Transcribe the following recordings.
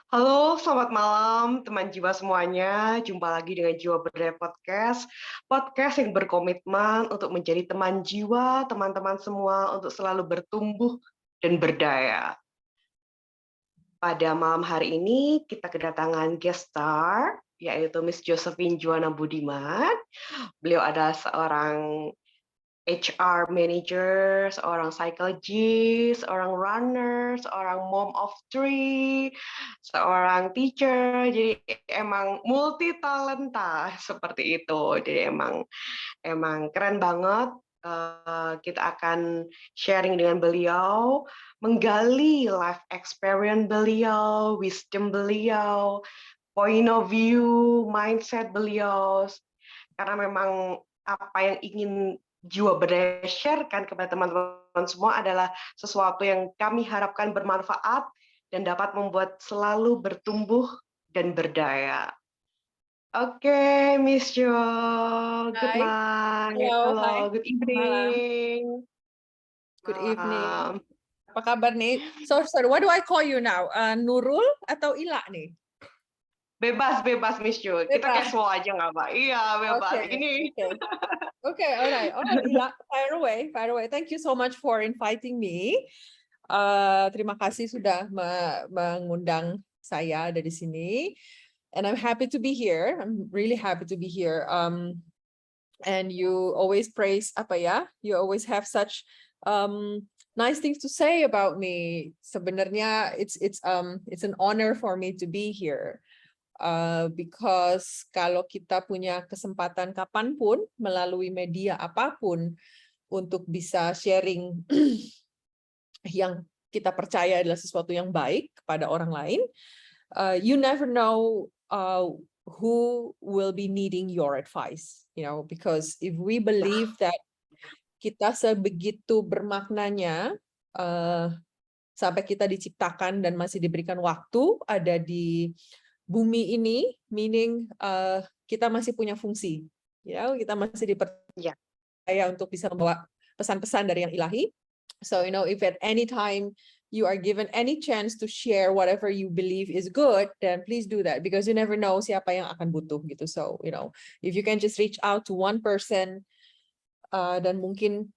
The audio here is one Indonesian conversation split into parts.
Halo, selamat malam teman jiwa semuanya. Jumpa lagi dengan Jiwa Berdaya Podcast. Podcast yang berkomitmen untuk menjadi teman jiwa, teman-teman semua untuk selalu bertumbuh dan berdaya. Pada malam hari ini kita kedatangan guest star, yaitu Miss Josephine Juwana Budiman. Beliau adalah seorang HR manager, seorang psychologist, seorang runner, seorang mom of three, seorang teacher. Jadi emang multi talenta seperti itu. Jadi emang keren banget. Kita akan sharing dengan beliau, menggali life experience beliau, wisdom beliau, point of view, mindset beliau. Karena memang apa yang ingin Jiwa Berdaya share-kan kepada teman-teman semua adalah sesuatu yang kami harapkan bermanfaat dan dapat membuat selalu bertumbuh dan berdaya. Oke, Miss Jo, good Hai, night. halo, hai, Halo, good malam, evening. good evening. Malam. Apa kabar nih? Sorry, what do I call you now? Nurul atau Ila nih? Bebas, bebas, Miss Jo. Kita Bebas. casual aja nggak, Pak? Iya, bebas. Oke, Ini oke, oke, alright, Ila, fire away, fire away. Thank you so much for inviting me. Terima kasih sudah mengundang saya ada di sini. And I'm happy to be here. I'm really happy to be here. And you always praise apa ya? You always have such nice things to say about me. Sebenarnya it's an honor for me to be here. Because kalau kita punya kesempatan kapanpun melalui media apapun untuk bisa sharing yang kita percaya adalah sesuatu yang baik kepada orang lain, you never know who will be needing your advice, because if we believe that kita sebegitu bermaknanya sampai kita diciptakan dan masih diberikan waktu ada di bumi ini, meaning kita masih punya fungsi, kita masih dipercaya untuk bisa membawa pesan-pesan dari yang ilahi. So if at any time you are given any chance to share whatever you believe is good, then please do that, because you never know siapa yang akan butuh gitu. So if you can just reach out to one person dan mungkin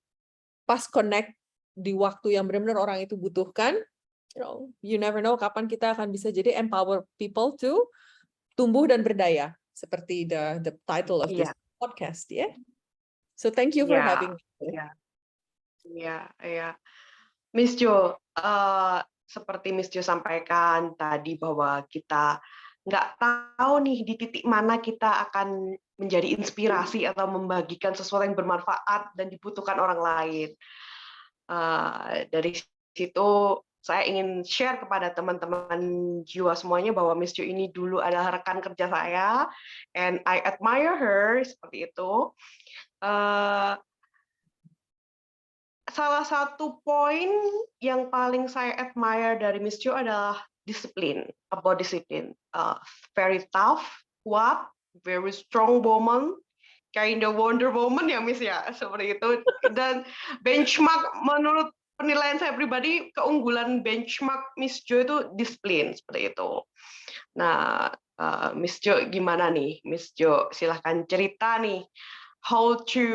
pas connect di waktu yang benar-benar orang itu butuhkan, you never know kapan kita akan bisa jadi empower people to tumbuh dan berdaya, seperti the title of this podcast, ya. So thank you for having me. Iya. Miss Jo, seperti Miss Jo sampaikan tadi bahwa kita nggak tahu nih di titik mana kita akan menjadi inspirasi atau membagikan sesuatu yang bermanfaat dan dibutuhkan orang lain. Dari situ saya ingin share kepada teman-teman jiwa semuanya bahwa Miss Jo ini dulu adalah rekan kerja saya, and I admire her seperti itu. Salah satu poin yang paling saya admire dari Miss Jo adalah disiplin, about disiplin. Very tough, kuat, very strong woman, kind of Wonder Woman ya Miss ya, seperti itu. Dan benchmark menurut penilaian saya pribadi, keunggulan benchmark Miss Jo itu disiplin, seperti itu. Nah, Miss Jo gimana nih? Miss Jo silahkan cerita nih, how to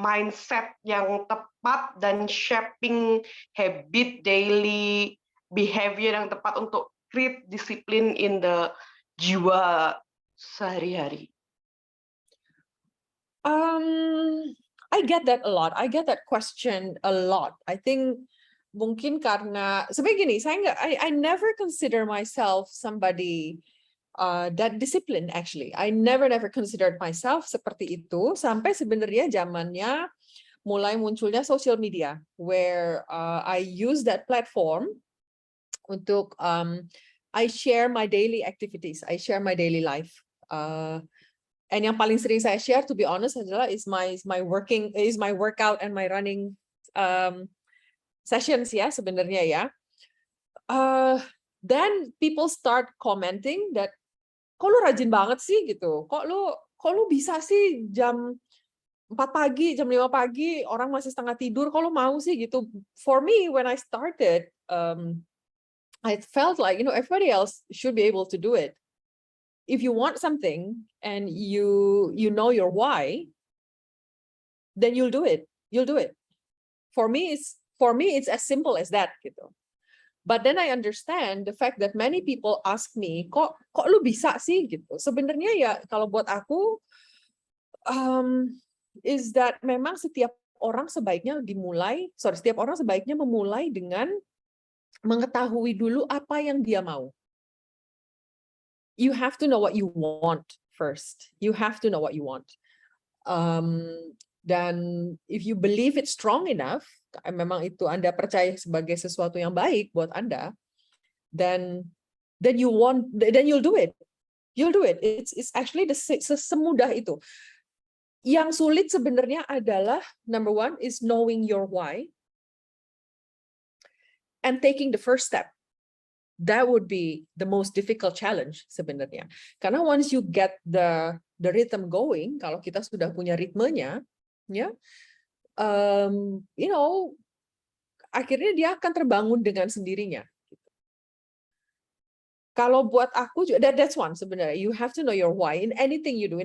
mindset yang tepat dan shaping habit daily behavior yang tepat untuk create disiplin in the jiwa sehari-hari. I get that a lot. I get that question a lot. I think mungkin karena sebenarnya gini, I never consider myself somebody that discipline. Actually, I never considered myself seperti itu sampai sebenarnya zamannya mulai munculnya social media, where I use that platform untuk I share my daily activities, I share my daily life. And yang paling sering saya share, to be honest, adalah is my workout and my running sessions ya sebenarnya ya. Then people start commenting that kok lu rajin banget sih gitu, kok lu bisa sih jam 4 pagi, jam 5 pagi, orang masih setengah tidur, kalau mau sih gitu. For me, when I started, I felt like, everybody else should be able to do it. If you want something and you know your why, then you'll do it. You'll do it. For me, it's as simple as that gitu. But then I understand the fact that many people ask me, kok lu bisa sih gitu. Sebenarnya ya kalau buat aku is that memang setiap orang sebaiknya memulai dengan mengetahui dulu apa yang dia mau. You have to know what you want first. You have to know what you want. Dan if you believe it's strong enough, memang itu Anda percaya sebagai sesuatu yang baik buat Anda, then you'll do it. You'll do it. It's actually semudah itu. Yang sulit sebenarnya adalah number one is knowing your why and taking the first step. That would be the most difficult challenge sebenarnya. Karena once you get the rhythm going, kalau kita sudah punya ritmenya, ya, akhirnya dia akan terbangun dengan sendirinya. Kalau buat aku juga, that's one sebenarnya. You have to know your why in anything you do.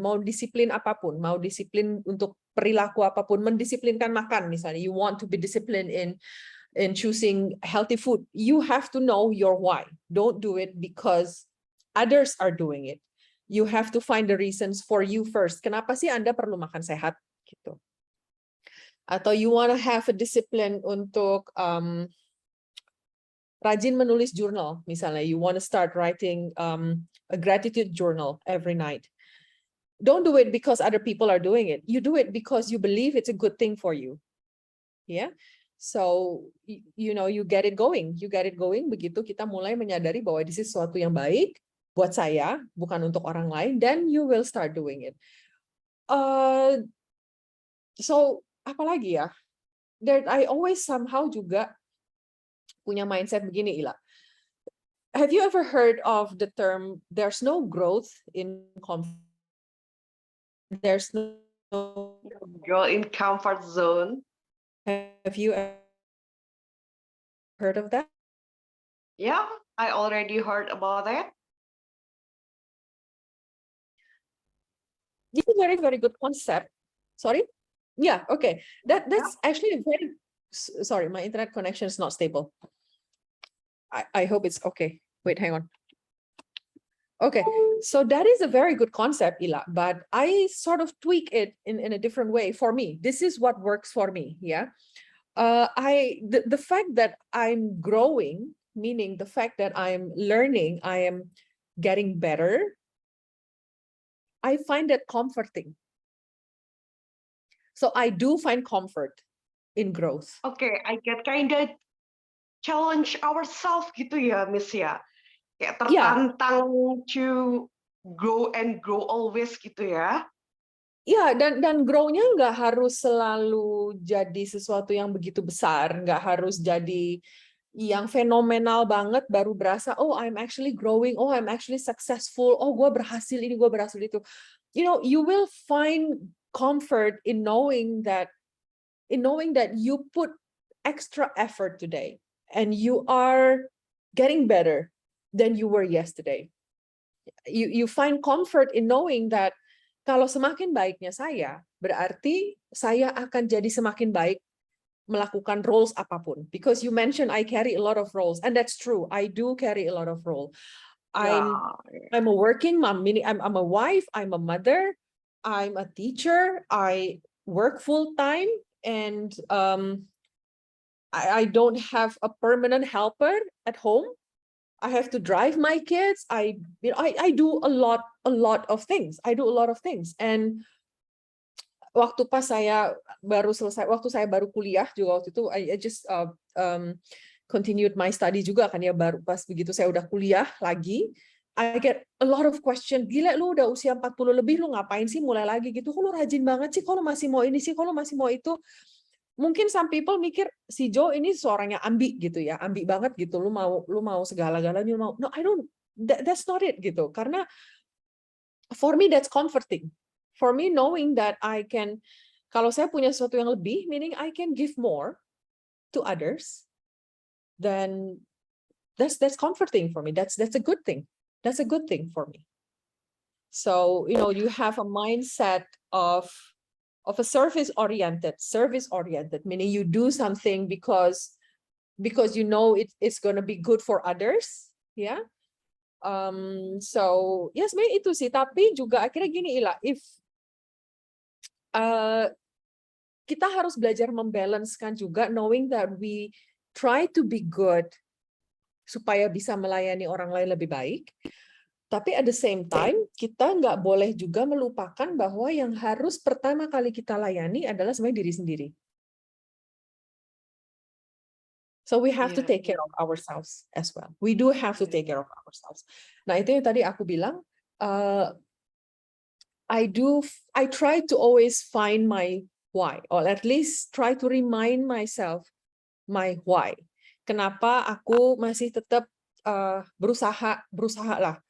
Mau disiplin apapun, mau disiplin untuk perilaku apapun, mendisiplinkan makan misalnya. You want to be disciplined in choosing healthy food. You have to know your why. Don't do it because others are doing it. You have to find the reasons for you first. Kenapa sih Anda perlu makan sehat? Gitu. Atau you want to have a discipline untuk rajin menulis journal, misalnya you want to start writing a gratitude journal every night. Don't do it because other people are doing it. You do it because you believe it's a good thing for you. Yeah. So, you get it going. You get it going, begitu kita mulai menyadari bahwa ini sesuatu yang baik buat saya, bukan untuk orang lain, then you will start doing it. So, apalagi ya? I always somehow juga punya mindset begini, Ila. Have you ever heard of the term, there's no growth in comfort? There's no Girl in comfort zone. Have you heard of that? Yeah, I already heard about that. This is a very, very good concept. Sorry? Yeah, okay. That's actually a very, sorry, my internet connection is not stable. I hope it's okay. Wait, hang on. Okay, so that is a very good concept, Ila, but I sort of tweak it in a different way for me. This is what works for me, yeah? The fact that I'm growing, meaning the fact that I'm learning, I am getting better, I find that comforting. So I do find comfort in growth. Okay, I get kinda challenge ourselves gitu ya, Miss ya. Kayak tertantang to grow and grow always gitu ya. Ya, dan grow-nya nggak harus selalu jadi sesuatu yang begitu besar, nggak harus jadi yang fenomenal banget baru berasa, oh I'm actually growing, oh I'm actually successful, oh gue berhasil ini, gue berhasil itu. You will find comfort in knowing that you put extra effort today and you are getting better than you were yesterday. You find comfort in knowing that kalau semakin baiknya saya, berarti saya akan jadi semakin baik melakukan roles apapun. Because you mentioned I carry a lot of roles, and that's true. I do carry a lot of roles. I'm a working mom, meaning I'm a wife, I'm a mother, I'm a teacher, I work full time, and I don't have a permanent helper at home. I have to drive my kids. I do a lot of things. And waktu saya baru kuliah juga waktu itu, I just continued my study juga kan ya, baru pas begitu saya udah kuliah lagi, I get a lot of question. Gila, lu udah usia 40 lebih, lu ngapain sih mulai lagi gitu? Kok lu rajin banget sih? Kok lu masih mau ini sih? Kok lu masih mau itu? Mungkin some people mikir si Joe ini seorang yang ambi gitu ya, ambi banget gitu. Lu mau segala-galanya, lu mau. No, I don't. That's not it gitu. Karena for me that's comforting. For me, knowing that kalau saya punya sesuatu yang lebih, meaning I can give more to others, then that's comforting for me. That's a good thing. That's a good thing for me. So, you have a mindset of a service oriented, meaning you do something because you know it's going to be good for others, ya. So, ya sebenarnya itu sih. Tapi juga akhirnya gini, Ila, if kita harus belajar membalancekan juga, knowing that we try to be good supaya bisa melayani orang lain lebih baik. Tapi at the same time, kita nggak boleh juga melupakan bahwa yang harus pertama kali kita layani adalah sebenarnya diri sendiri. So we have to take care of ourselves as well. We do have to take care of ourselves. Nah, itu yang tadi aku bilang, I try to always find my why, or at least try to remind myself my why. Kenapa aku masih tetap berusaha lah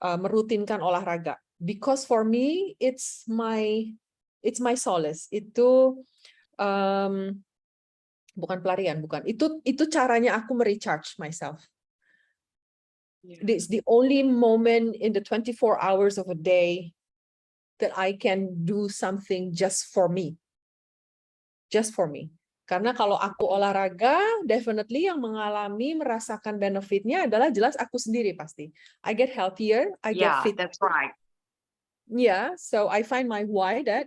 merutinkan olahraga? Because for me it's my solace. Itu bukan pelarian, bukan. Itu caranya aku merecharge myself. It's the only moment in the 24 hours of a day that I can do something just for me. Just for me. Karena kalau aku olahraga, definitely yang merasakan benefitnya adalah jelas aku sendiri pasti. I get healthier, I get fit. That's right. Yeah, so I find my why that,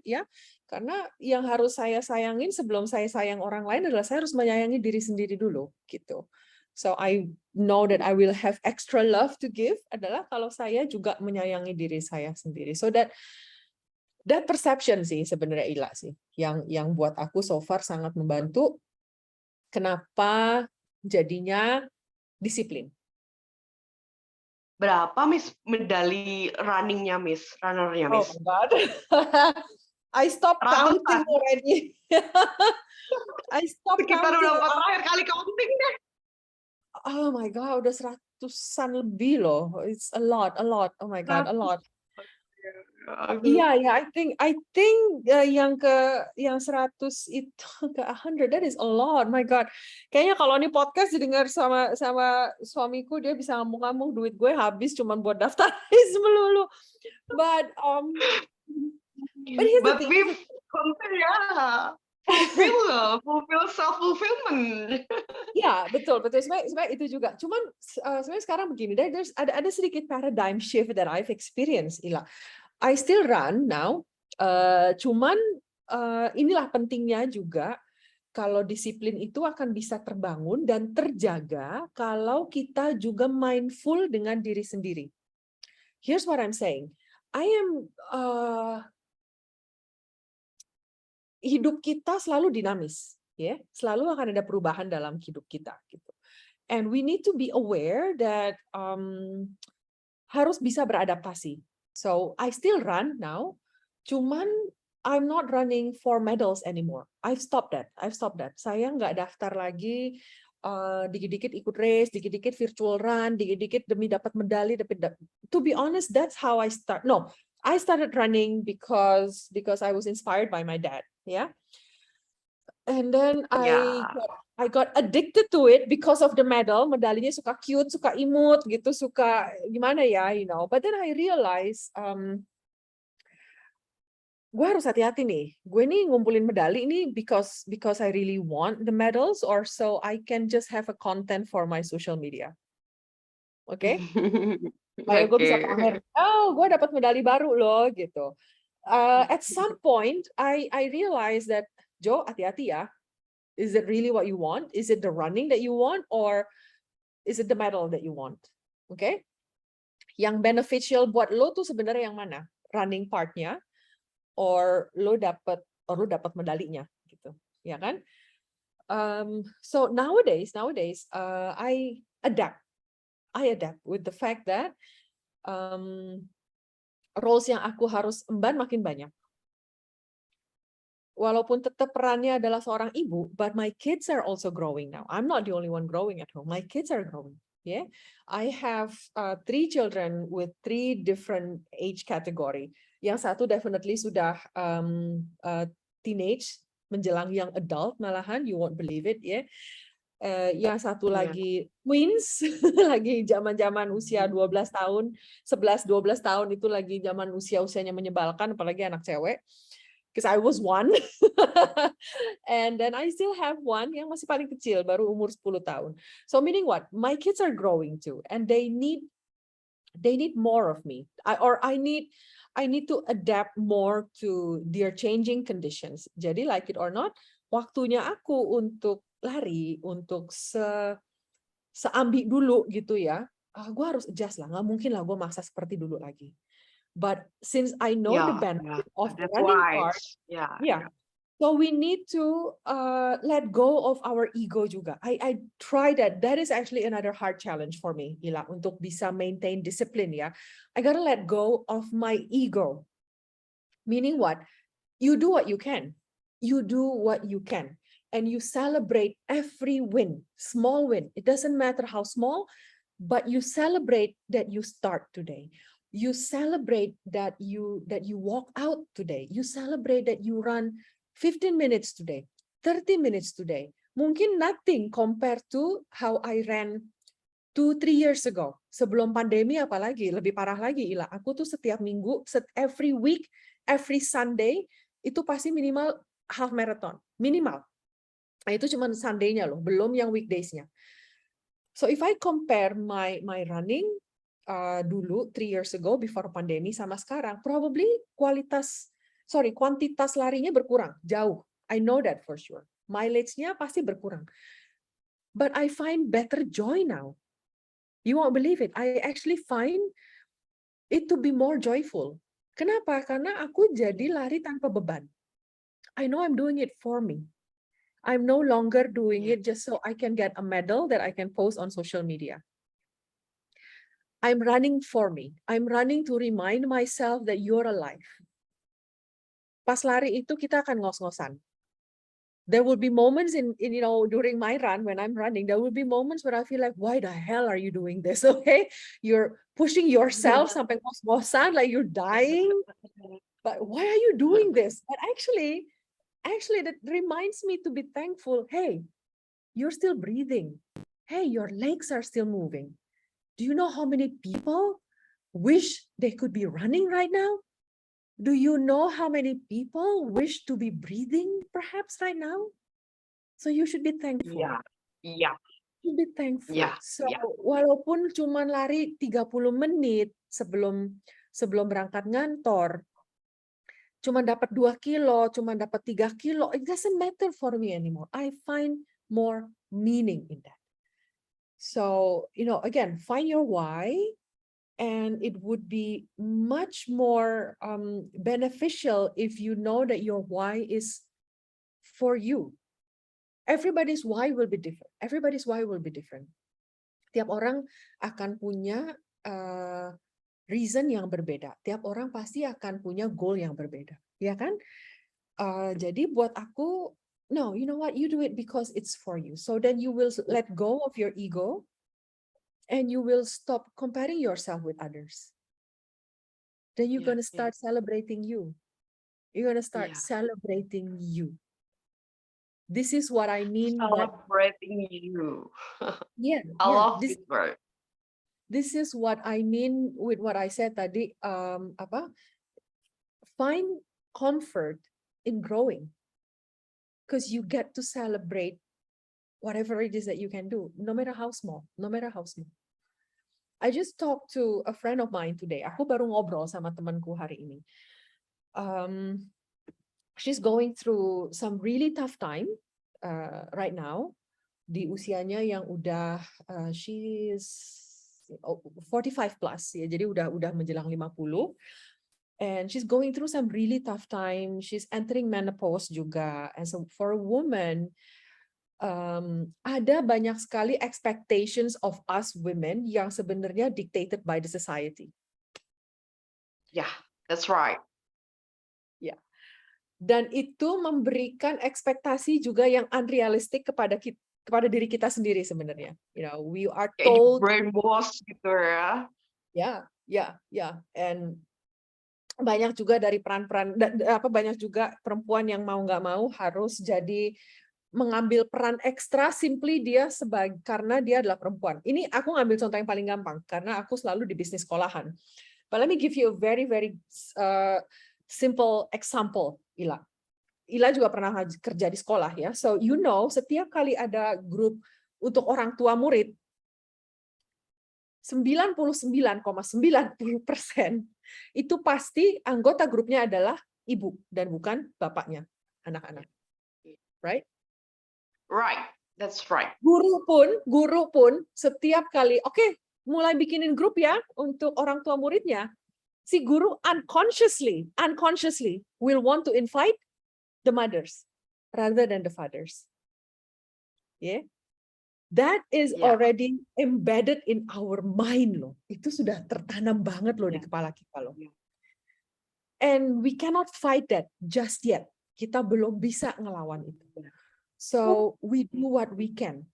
karena yang harus saya sayangin sebelum saya sayang orang lain adalah saya harus menyayangi diri sendiri dulu, gitu. So I know that I will have extra love to give adalah kalau saya juga menyayangi diri saya sendiri. So that perception sih sebenarnya, Ila, sih yang buat aku so far sangat membantu. Kenapa jadinya disiplin. Berapa Miss medali runnernya Miss? Oh my God. I stopped counting already. I stopped Sekitar counting. berapa terakhir kali counting deh? Oh my God, udah 100-an lebih loh. It's a lot. Oh my God, a lot. Iya, I think yang 100 itu ke 100, that is a lot. My God. Kayaknya kalau ini podcast didengar sama suamiku, dia bisa ngomong-ngomong duit gue habis cuman buat daftar melulu. But here's the thing. Fulfill self-fulfillment. Ya, betul. Sebenarnya itu juga. Cuman sebenarnya sekarang begini, ada sedikit paradigm shift that I've experienced, Ila. I still run now, cuman inilah pentingnya juga kalau disiplin itu akan bisa terbangun dan terjaga kalau kita juga mindful dengan diri sendiri. Here's what I'm saying. Hidup kita selalu dinamis, ya. Selalu akan ada perubahan dalam hidup kita, gitu. And we need to be aware that harus bisa beradaptasi. So I still run now, cuman I'm not running for medals anymore. I've stopped that. Saya nggak daftar lagi, dikit-dikit ikut race, dikit-dikit virtual run, dikit-dikit demi dapat medali. To be honest, that's how I start. No, I started running because I was inspired by my dad. Yeah. And then I got addicted to it because of the medal. Medalinya suka cute, suka imut gitu, suka gimana ya, But then I realized gue harus hati-hati nih. Gue nih ngumpulin medali ini because I really want the medals, or so I can just have a content for my social media. Oke? Kayak gue bisa pamer, gue dapat medali baru loh gitu. At some point I realized that, Jo, hati-hati ya. Is it really what you want? Is it the running that you want, or is it the medal that you want? Okay? Yang beneficial buat lo tuh sebenarnya yang mana? Running partnya, or lo dapat medalinya, gitu, ya kan? So nowadays, I adapt with the fact that roles yang aku harus emban makin banyak. Walaupun tetap perannya adalah seorang ibu, but my kids are also growing now. I'm not the only one growing at home. My kids are growing. Yeah, I have 3 children with 3 different age category. Yang satu definitely sudah teenage, menjelang young adult malahan, you won't believe it ya. Yang satu Iya. lagi twins, lagi zaman-zaman usia 12 tahun, 11-12 tahun itu lagi zaman usia-usianya menyebalkan, apalagi anak cewek. Because I was one. And then I still have one yang masih paling kecil, baru umur 10 tahun. So meaning what? My kids are growing too, and they need more of me. I need to adapt more to their changing conditions. Jadi like it or not, waktunya aku untuk lari, untuk seambi dulu gitu ya. Gue harus adjust lah, nggak mungkin lah gue maksa seperti dulu lagi. But since I know the Yeah, benefit of the that's running wise. part, Yeah, yeah. So we need to let go of our ego juga. I try that. That is actually another hard challenge for me, Ila, untuk bisa maintain discipline ya. I gotta let go of my ego. Meaning what? You do what you can. You do what you can. And you celebrate every win, small win. It doesn't matter how small, but you celebrate that you start today. You celebrate that you walk out today. You celebrate that you run 15 minutes today, 30 minutes today. Mungkin nothing compared to how I ran 2-3 years ago. Sebelum pandemi apalagi, lebih parah lagi, Ila. Aku tuh setiap minggu, every week, every Sunday, itu pasti minimal half marathon. Minimal. Nah, itu cuma Sunday-nya loh, belum yang weekdays-nya. So if I compare my running dulu 3 years ago before pandemi sama sekarang, probably kuantitas larinya berkurang jauh. I know that for sure. Mileage-nya pasti berkurang. But I find better joy now. You won't believe it. I actually find it to be more joyful. Kenapa? Karena aku jadi lari tanpa beban. I know I'm doing it for me. I'm no longer doing it just so I can get a medal that I can post on social media. I'm running for me. I'm running to remind myself that you're alive. Pas lari itu kita akan ngos-ngosan. There will be moments during my run when I'm running, there will be moments where I feel like, why the hell are you doing this? Okay, you're pushing yourself sampai ngos-ngosan, like you're dying. But why are you doing this? But actually, that reminds me to be thankful. Hey, you're still breathing. Hey, your legs are still moving. Do you know how many people wish they could be running right now? Do you know how many people wish to be breathing perhaps right now? So you should be thankful. Iya, iya, You should be thankful. iya, So iya. walaupun cuma lari 30 menit sebelum berangkat ngantor, cuma dapat 2 kilo, cuma dapat 3 kilo, it doesn't matter for me anymore. I find more meaning in that. So, again, find your why, and it would be much more beneficial if you know that your why is for you. Everybody's why will be different. Everybody's why will be different. Tiap orang akan punya reason yang berbeda. Tiap orang pasti akan punya goal yang berbeda, ya kan? Jadi buat aku, no, you know what? You do it because it's for you. So then you will let go of your ego, and you will stop comparing yourself with others. Then you're Iya, going to start celebrating you. You're going to start iya. celebrating you. This is what I mean by, Celebrating you. yeah, I love this word. this is what I mean with what I said tadi, find comfort in growing, because you get to celebrate whatever it is that you can do, no matter how small, no matter how small. I just talked to a friend of mine today. Aku baru ngobrol sama temanku hari ini. She's going through some really tough time right now. Di usianya yang udah she's 45 plus ya, jadi udah menjelang 50. And she's going through some really tough time. She's entering menopause juga. And so for a woman, ada banyak sekali expectations of us women yang sebenarnya dictated by the society. Yeah, that's right. Ya. Dan itu memberikan ekspektasi juga yang unrealistic kepada diri kita sendiri sebenarnya. We are Kayak told, brainwash gitu ya. yeah. And banyak juga dari peran-peran banyak juga perempuan yang mau nggak mau harus jadi mengambil peran ekstra simply dia karena dia adalah perempuan. Ini aku ngambil contoh yang paling gampang karena aku selalu di bisnis sekolahan. But let me give you a very very simple example, Ila. Ila juga pernah kerja di sekolah ya. So setiap kali ada grup untuk orang tua murid 99,90% itu pasti anggota grupnya adalah ibu dan bukan bapaknya anak-anak. Right? Right, that's right. Guru pun setiap kali, oke, mulai bikinin grup ya untuk orang tua muridnya. Si guru unconsciously will want to invite the mothers rather than the fathers. Yeah. That is already embedded in our mind loh. Itu sudah tertanam banget loh di kepala kita loh. And we cannot fight that just yet. Kita belum bisa ngelawan itu. So we do what we can.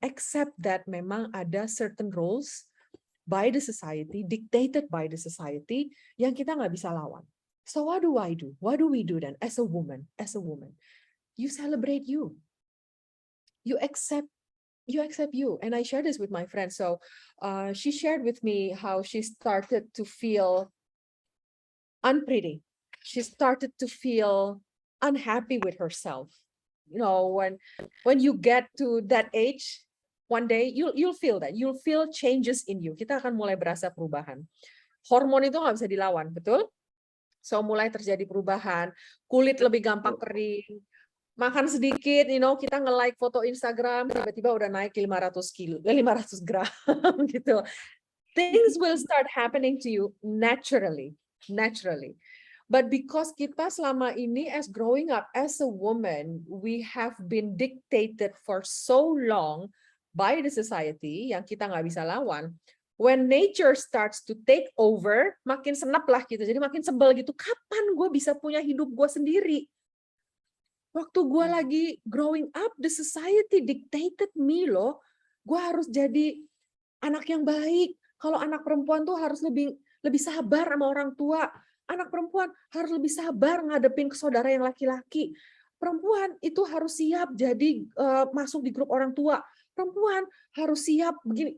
Except that memang ada certain rules by the society, dictated by the society, yang kita nggak bisa lawan. So what do I do? What do we do then as a woman? You celebrate you. You accept you. And I share this with my friend. So she shared with me how she started to feel unpretty. She started to feel unhappy with herself. When you get to that age, one day you'll feel that. You'll feel changes in you. Kita akan mulai berasa perubahan. Hormon itu nggak bisa dilawan, betul? So mulai terjadi perubahan, kulit lebih gampang kering, makan sedikit, kita nge-like foto Instagram, tiba-tiba udah naik 500 gram gitu. Things will start happening to you naturally. But because kita selama ini as growing up as a woman, we have been dictated for so long by the society yang kita nggak bisa lawan. When nature starts to take over, makin senep lah gitu. Jadi makin sebel gitu. Kapan gue bisa punya hidup gue sendiri? Waktu gue lagi growing up, the society dictated me loh. Gue harus jadi anak yang baik. Kalau anak perempuan tuh harus lebih sabar sama orang tua. Anak perempuan harus lebih sabar ngadepin ke saudara yang laki-laki. Perempuan itu harus siap jadi masuk di grup orang tua. Perempuan harus siap begini.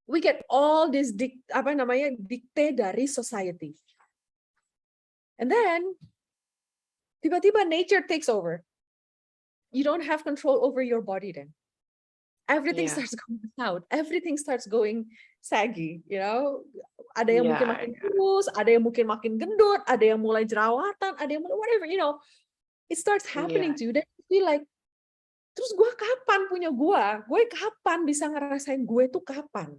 We get all this dikte dari society. And then tiba-tiba nature takes over. You don't have control over your body then. Everything starts going out. Everything starts going saggy, Ada yang mungkin makin kurus, ada yang mungkin makin gendut, ada yang mulai jerawatan, ada yang mulai whatever, It starts happening to you. Then you feel like, terus gue kapan punya gue? Gue kapan bisa ngerasain gue tuh kapan?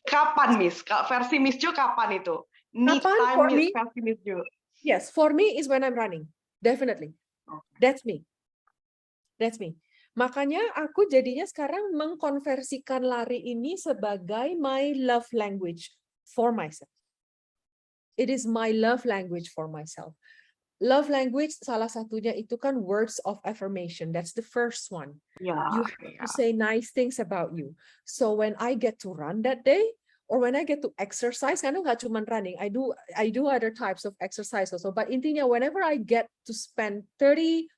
Kapan, Miss? Versi Miss Jo kapan itu? Need time versi Miss Jo. Yes, for me is when I'm running. Definitely. That's me. Makanya aku jadinya sekarang mengkonversikan lari ini sebagai my love language for myself. It is my love language for myself. Love language salah satunya itu kan words of affirmation. That's the first one. You have to say nice things about you. So when I get to run that day, or when I get to exercise, karena nggak cuma running, I do other types of exercise also. But intinya, whenever I get to spend 30-45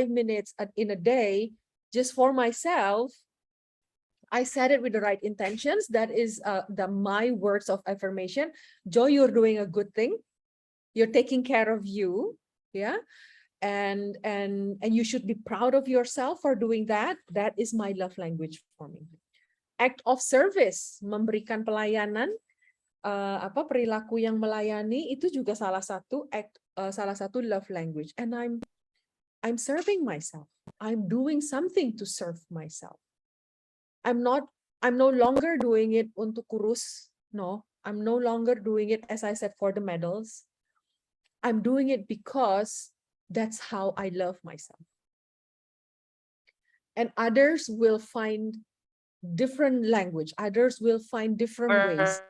minutes in a day just for myself, I said it with the right intentions. That is my words of affirmation. Jo, you're doing a good thing. You're taking care of you, and you should be proud of yourself for doing that. That is my love language for me. Act of service, memberikan pelayanan, perilaku yang melayani itu juga salah satu love language. And I'm serving myself. I'm doing something to serve myself. I'm no longer doing it untuk kurus. No, I'm no longer doing it, as I said, for the medals. I'm doing it because that's how I love myself. And others will find different language. Others will find different ways.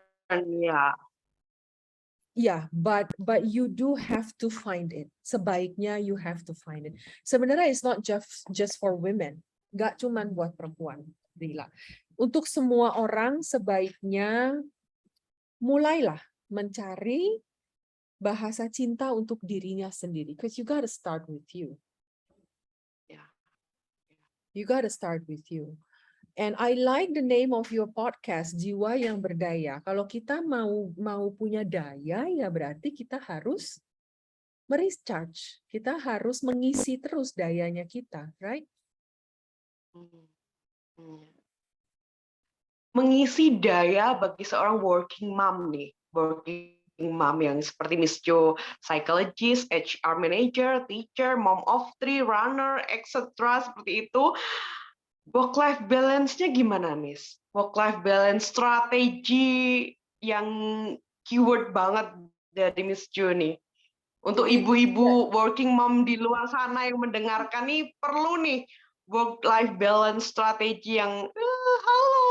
Yeah, but you do have to find it. Sebaiknya you have to find it. Sebenarnya it's not just for women. Gak cuman buat perempuan, Rila. Untuk semua orang sebaiknya mulailah mencari bahasa cinta untuk dirinya sendiri. Because you gotta start with you. Yeah. You gotta start with you. And I like the name of your podcast, Jiwa yang Berdaya. Kalau kita mau punya daya, ya berarti kita harus merecharge. Kita harus mengisi terus dayanya kita, right? Mengisi daya bagi seorang working mom nih, working mom yang seperti Miss Jo, psychologist, HR manager, teacher, mom of 3, runner, etc. seperti itu. Work-life balance-nya gimana, Miss? Work-life balance strategi yang keyword banget dari Miss Jo nih. Untuk ibu-ibu working mom di luar sana yang mendengarkan nih, perlu nih work-life balance strategi yang halo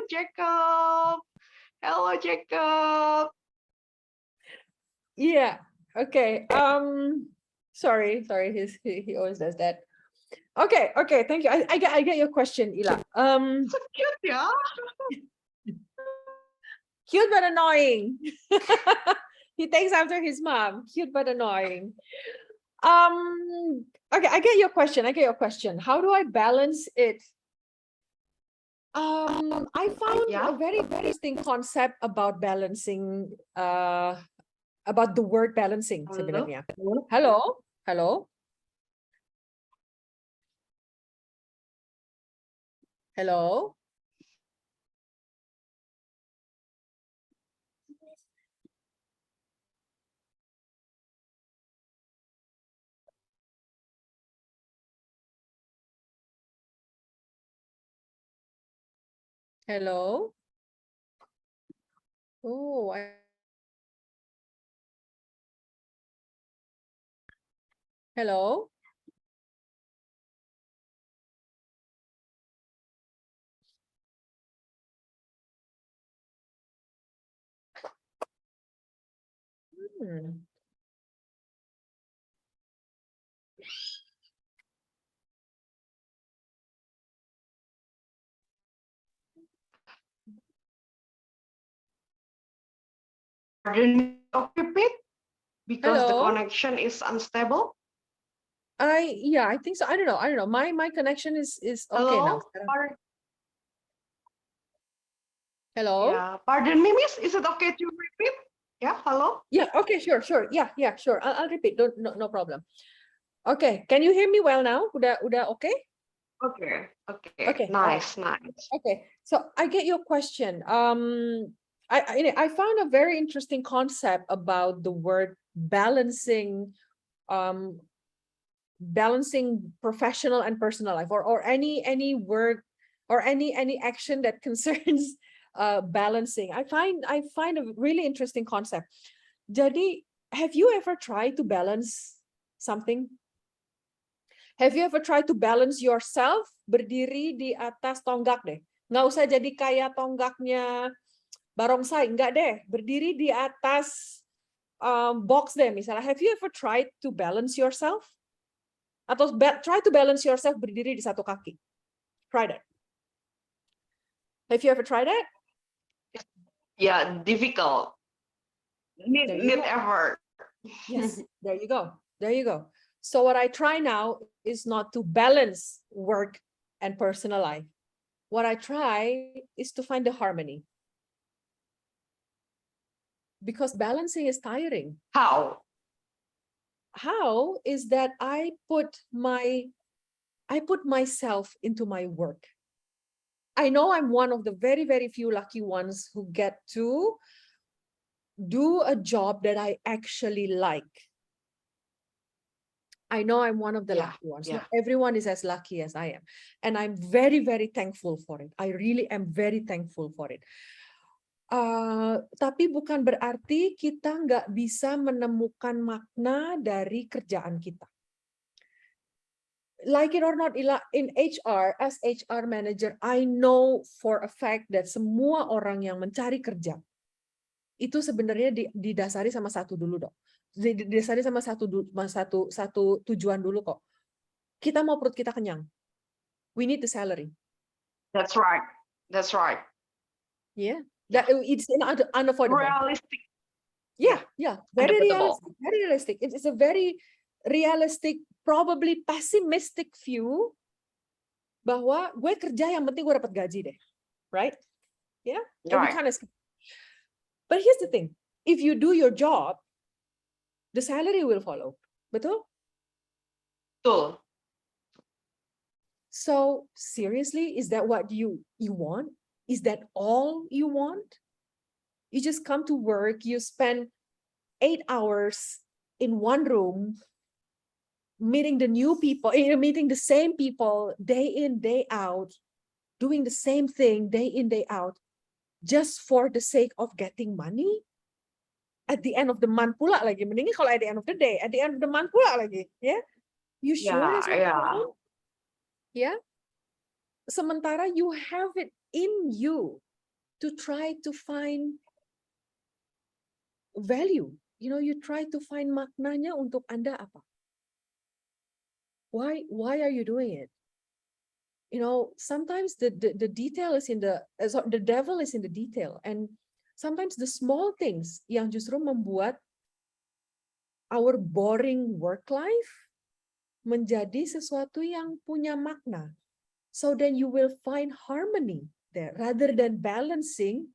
Jacob. Hello Jacob. Yeah. Okay. Sorry. He always does that. Okay. Thank you. I get your question, Ila. So cute ya. Cute but annoying. He takes after his mom. Cute but annoying. Okay, I get your question. How do I balance it? I found a very interesting concept about balancing, about the word balancing sebenarnya. Hello. Hello. Oh, hello. Pardon me, because the Hello? connection is unstable. I think so. I don't know. My connection is okay now. Hello? Yeah, pardon me, Miss. Is it okay to repeat? Yeah, hello? Yeah, okay, sure. Yeah, sure. I'll repeat. No problem. Okay, can you hear me well now? Udah okay? Okay. Nice. Okay, so I get your question. I found a very interesting concept about the word balancing, balancing professional and personal life, or any word or any action that concerns balancing. I find a really interesting concept. Jadi, have you ever tried to balance something? Have you ever tried to balance yourself? Berdiri di atas tonggak deh. Nggak usah jadi kayak tonggaknya barongsai, nggak deh. Berdiri di atas box deh misalnya. Have you ever tried to balance yourself? Atau try to balance yourself berdiri di satu kaki? Try that. Have you ever tried that? Yeah, difficult. Need effort. Yes, there you go. So what I try now is not to balance work and personal life. What I try is to find the harmony. Because balancing is tiring. How is that I put myself into my work. I know I'm one of the very, very few lucky ones who get to do a job that I actually like. I know I'm one of the lucky ones. Not everyone is as lucky as I am. And I'm very, very thankful for it. I really am very thankful for it. Tapi bukan berarti kita nggak bisa menemukan makna dari kerjaan kita. Like it or not, in HR, as HR manager, I know for a fact that semua orang yang mencari kerja itu sebenarnya didasari sama satu dulu dong. Didasari sama satu tujuan dulu kok. Kita mau perut kita kenyang. We need the salary. That's right. Yeah. That it's unavoidable. Realistic. Yeah, very Undebatable. realistic, very realistic. It is a very realistic, probably pessimistic view bahwa gue kerja yang penting gue dapat gaji deh, right? Yeah, and we Right. kind of. But here's the thing: if you do your job, the salary will follow. Betul? Betul. So seriously, is that what you want? Is that all you want? You just come to work, you spend 8 hours in one room, meeting the new people, meeting the same people day in, day out, doing the same thing day in, day out, just for the sake of getting money? At the end of the month pula lagi. Mendingnya kalau at the end of the day, at the end of the month pula lagi. Yeah? You sure that's what you want? Yeah? Sementara you have it in you to try to find value. You try to find maknanya untuk Anda apa? Why are you doing it? Sometimes the detail is in the devil is in the detail, and sometimes the small things yang justru membuat our boring work life menjadi sesuatu yang punya makna. So then you will find harmony there rather than balancing.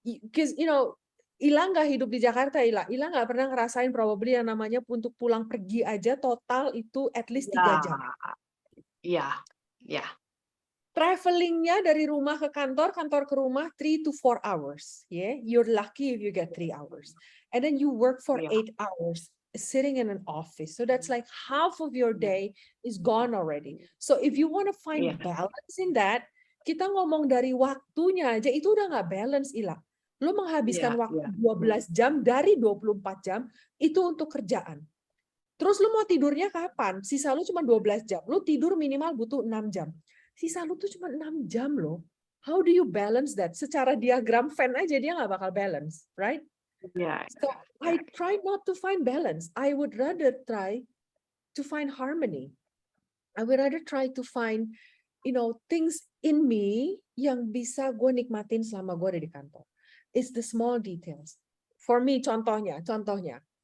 Because Ila nggak hidup di Jakarta, Ila nggak pernah ngerasain probably yang namanya untuk pulang pergi aja total itu at least 3 jam. Iya. Travelingnya dari rumah ke kantor ke rumah 3 to 4 hours. Yeah, you're lucky if you get 3 hours. And then you work for 8 hours sitting in an office. So that's like half of your day is gone already. So if you want to find balance in that, kita ngomong dari waktunya aja itu udah nggak balance, Ila. Lo menghabiskan waktu 12 jam dari 24 jam itu untuk kerjaan. Terus lo mau tidurnya kapan? Sisa lo cuma 12 jam. Lo tidur minimal butuh 6 jam. Sisa lo tuh cuma 6 jam loh. How do you balance that? Secara diagram Venn aja dia nggak bakal balance, right? So I try not to find balance. I would rather try to find harmony. I would rather try to find, things in me yang bisa gue nikmatin selama gue ada di kantor. It's the small details. For me, contohnya,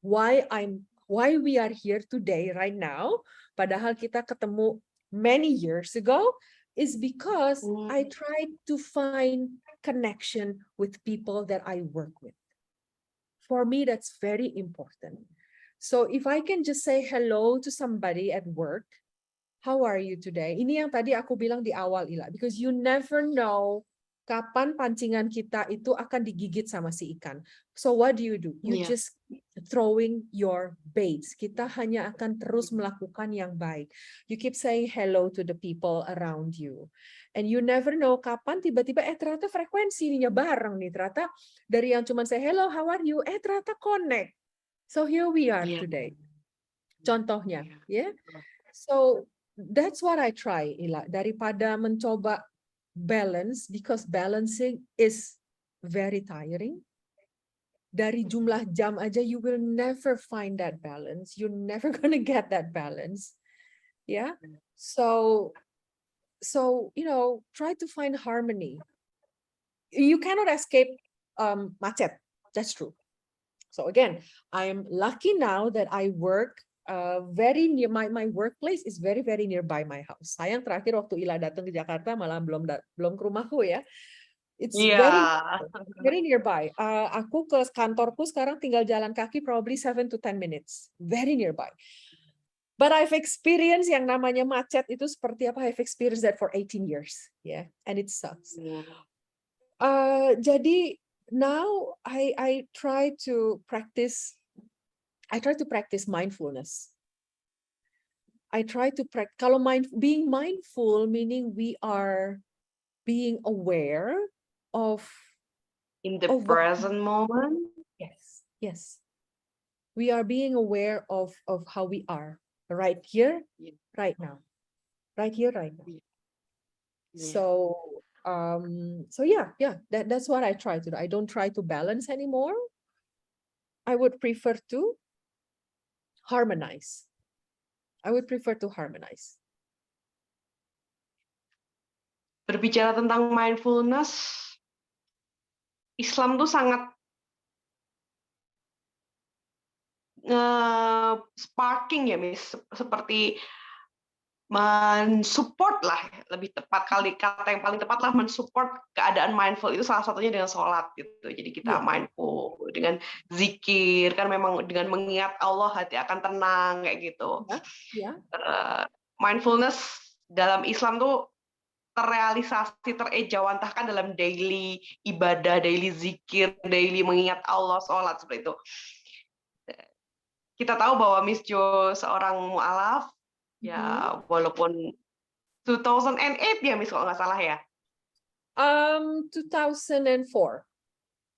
why we are here today, right now, padahal kita ketemu many years ago, is because I tried to find connection with people that I work with. For me, that's very important. So if I can just say hello to somebody at work, how are you today? Ini yang tadi aku bilang di awal, Ila, because you never know kapan pancingan kita itu akan digigit sama si ikan. So what do? You just throwing your baits. Kita hanya akan terus melakukan yang baik. You keep saying hello to the people around you. And you never know kapan tiba-tiba ternyata frekuensinya bareng nih. Ternyata dari yang cuma say hello, how are you? Ternyata connect. So here we are today. Contohnya, So that's what I try, Ila. Daripada mencoba balance, because balancing is very tiring. Dari jumlah jam aja, you will never find that balance. You're never gonna get that balance. Yeah. So try to find harmony. You cannot escape macet. That's true. So again, I am lucky now that I work very near my workplace is very nearby my house. Sayang terakhir waktu Ila datang ke Jakarta malah belum ke rumahku ya. It's very nearby. Aku ke kantorku sekarang tinggal jalan kaki probably 7 to 10 minutes. Very nearby. But I've experienced yang namanya macet itu seperti apa? I've experienced that for 18 years. And it sucks. Jadi now I try to practice mindfulness. I try to practice. Kalau being mindful meaning we are being aware of in the present moment. Yes. We are being aware of how we are right here, right now. Right here, right now. So that's what I try to do. I don't try to balance anymore. I would prefer to harmonize. Berbicara tentang mindfulness, Islam tuh sangat sparking ya, Miss, seperti mensupport lah, lebih tepat kali kata yang paling tepat lah mensupport keadaan mindful itu salah satunya dengan sholat gitu. Jadi kita Iya, mindful dengan zikir, kan memang dengan mengingat Allah hati akan tenang kayak gitu. ya, ya. Mindfulness dalam Islam tuh terrealisasi, terejawantahkan dalam daily ibadah, daily zikir, daily mengingat Allah, sholat seperti itu. Kita tahu bahwa Miss Jo seorang mu'alaf, Mhm. ya walaupun 2008 ya Miss kalau nggak salah ya. 2004.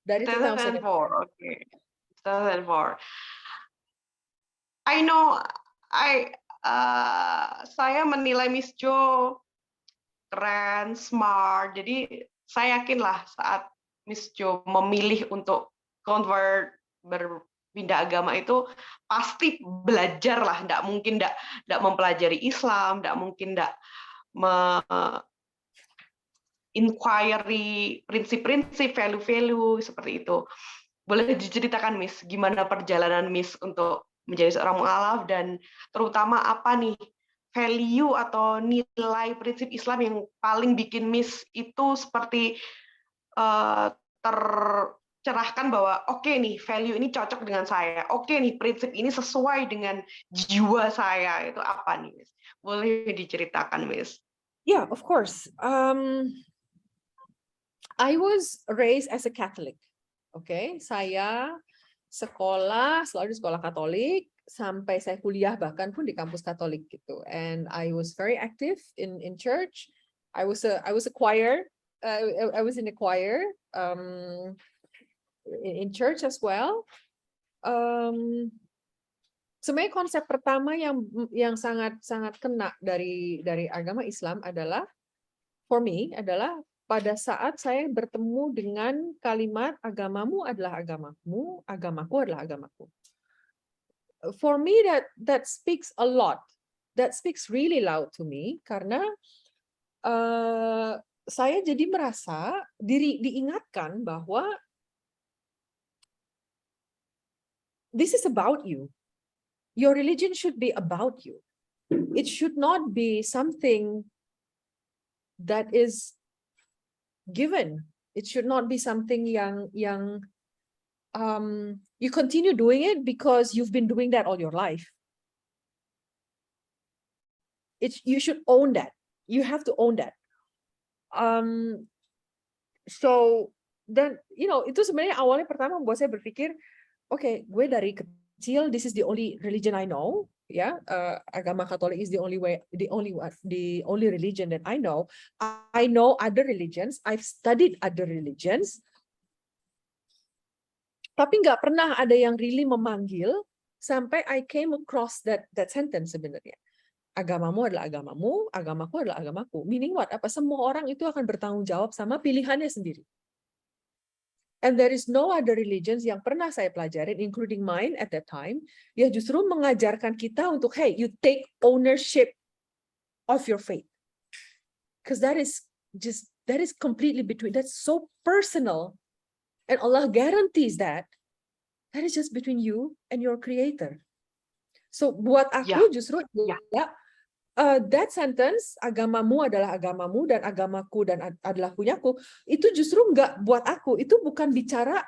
Dari 2004. 2004, oke. 2004. I know, saya menilai Miss Jo keren, smart. Jadi saya yakinlah saat Miss Jo memilih untuk convert, berpindah agama itu pasti belajar lah. Nggak mungkin nggak mempelajari Islam, nggak mungkin nggak inquiry prinsip-prinsip, value-value seperti itu. Boleh diceritakan Miss, gimana perjalanan Miss untuk menjadi seorang mu'alaf dan terutama apa nih value atau nilai prinsip Islam yang paling bikin Miss itu seperti tercerahkan bahwa oke nih value ini cocok dengan saya, oke nih prinsip ini sesuai dengan jiwa saya, itu apa nih Miss? Boleh diceritakan Miss? Yeah, of course. I was raised as a Catholic. Oke, saya sekolah selalu di sekolah Katolik sampai saya kuliah bahkan pun di kampus Katolik gitu. And I was very active in church. I was a choir. I was in a choir in church as well. Sebenarnya konsep pertama yang sangat kena dari agama Islam adalah for me adalah pada saat saya bertemu dengan kalimat agamamu adalah agamamu, agamaku adalah agamaku. For me that speaks a lot. That speaks really loud to me karena saya jadi merasa diingatkan bahwa this is about you. Your religion should be about you. It should not be something that is given. It should not be something yang you continue doing it because you've been doing that all your life. You should own that. You have to own that. So dan itu sebenarnya awalnya pertama membuat saya berpikir, oke, gue dari kecil this is the only religion I know, ya, agama Katolik is the only religion that I know. I know other religions, I've studied other religions, tapi nggak pernah ada yang really memanggil sampai I came across that sentence sebenarnya. Agamamu adalah agamamu, agamaku adalah agamaku. Meaning what? Apa semua orang itu akan bertanggung jawab sama pilihannya sendiri. And there is no other religions yang pernah saya pelajarin, including mine at that time, yang justru mengajarkan kita untuk, hey, you take ownership of your faith. Because that is completely that's so personal. And Allah guarantees that is just between you and your creator. So buat aku justru that sentence, agamamu adalah agamamu dan agamaku dan adalah punyaku, itu justru nggak buat aku, itu bukan bicara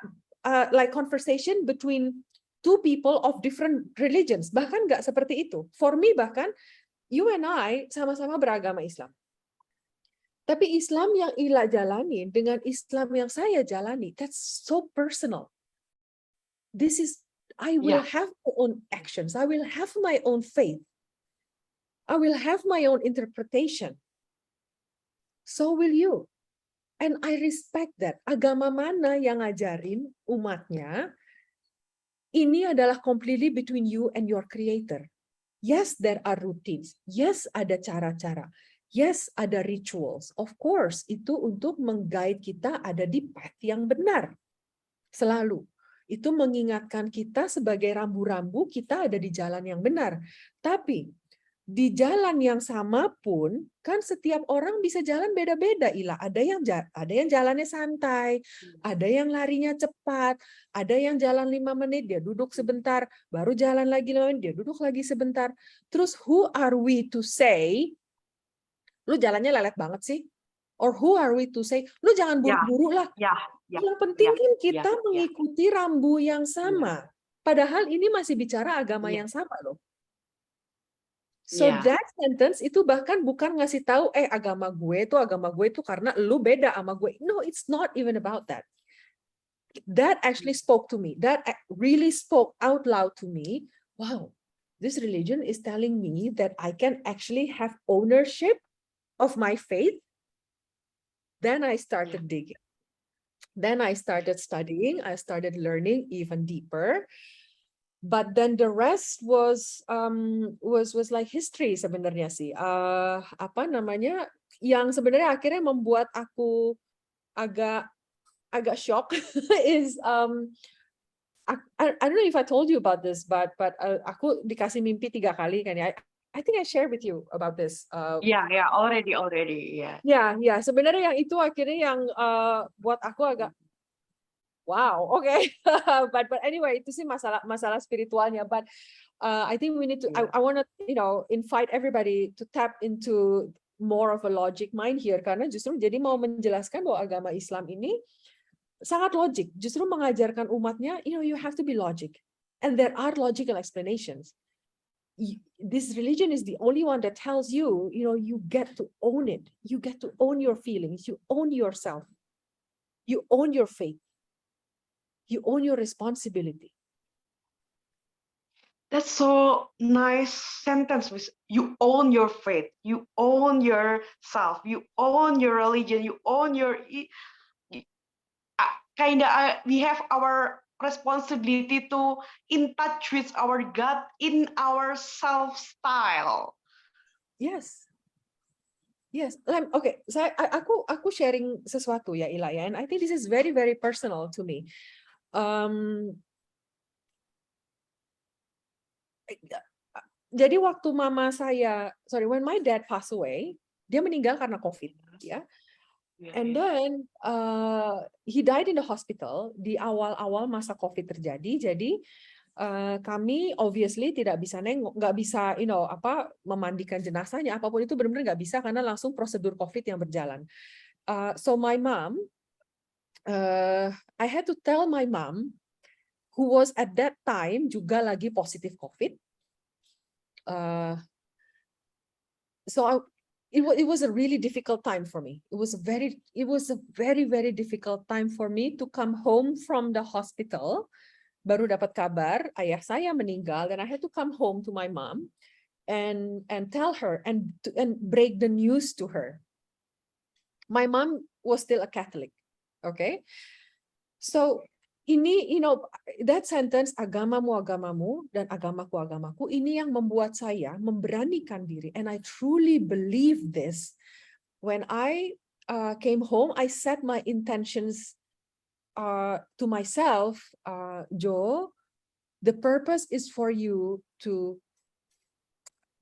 like conversation between two people of different religions, bahkan nggak seperti itu. For me bahkan, you and I sama-sama beragama Islam. Tapi Islam yang Ila jalani dengan Islam yang saya jalani, that's so personal. I will have my own actions, I will have my own faith. I will have my own interpretation. So will you. And I respect that. Agama mana yang ngajarin umatnya, ini adalah completely between you and your creator. Yes, there are routines. Yes, ada cara-cara. Yes, ada rituals. Of course, itu untuk meng-guide kita ada di path yang benar. Selalu. Itu mengingatkan kita sebagai rambu-rambu kita ada di jalan yang benar. Tapi di jalan yang sama pun kan setiap orang bisa jalan beda-beda, Ila. Ada yang jalannya santai, ada yang larinya cepat, ada yang jalan 5 menit dia duduk sebentar, baru jalan lagi 5 menit dia duduk lagi sebentar. Terus who are we to say lu jalannya lelet banget sih? Or who are we to say lu jangan Ya, buru-buru lah. ya, ya, Yang penting ya, kan ya, kita ya, mengikuti rambu yang ya, sama. Padahal ini masih bicara agama ya, yang sama loh. So ya. that sentence itu bahkan bukan ngasih tahu agama gue itu karena lu beda sama gue. No, it's not even about that. That actually spoke to me. That really spoke out loud to me. Wow, this religion is telling me that I can actually have ownership of my faith. Then I started digging. Then I started studying. I started learning even deeper. But then the rest was like history sebenarnya sih. Apa namanya? Yang sebenarnya akhirnya membuat aku agak shock is I don't know if I told you about this, but aku dikasih mimpi 3 kali kan ya. I think I share with you about this. Ya, ya, already, ya. Ya, sebenarnya yang itu akhirnya yang buat aku agak wow, okay. But anyway, itu sih masalah spiritualnya. But I think we need to. I want to invite everybody to tap into more of a logic mind here karena justru jadi mau menjelaskan bahwa agama Islam ini sangat logik. Justru mengajarkan umatnya, you have to be logic, and there are logical explanations. This religion is the only one that tells you, you get to own it. You get to own your feelings. You own yourself. You own your faith. You own your responsibility. That's so nice sentence. You own your faith. You own yourself. You own your religion. You own your we have our responsibility to in touch with our God in our self style. Yes. Yes. Okay. Aku sharing sesuatu ya, Ila ya. And I think this is very very personal to me. Jadi waktu when my dad passed away, dia meninggal karena COVID, ya. And then he died in the hospital di awal-awal masa COVID terjadi. Jadi kami obviously nggak bisa memandikan jenazahnya, apapun itu benar-benar nggak bisa karena langsung prosedur COVID yang berjalan. So my mom, I had to tell my mom, who was at that time juga lagi positif COVID. It was a really difficult time for me. It was a very very difficult time for me to come home from the hospital. Baru dapat kabar ayah saya meninggal, and I had to come home to my mom and tell her and break the news to her. My mom was still a Catholic, okay? So ini, that sentence agamamu dan agamaku, ini yang membuat saya memberanikan diri, and I truly believe this. When I came home, I set my intentions to myself, Jo, the purpose is for you to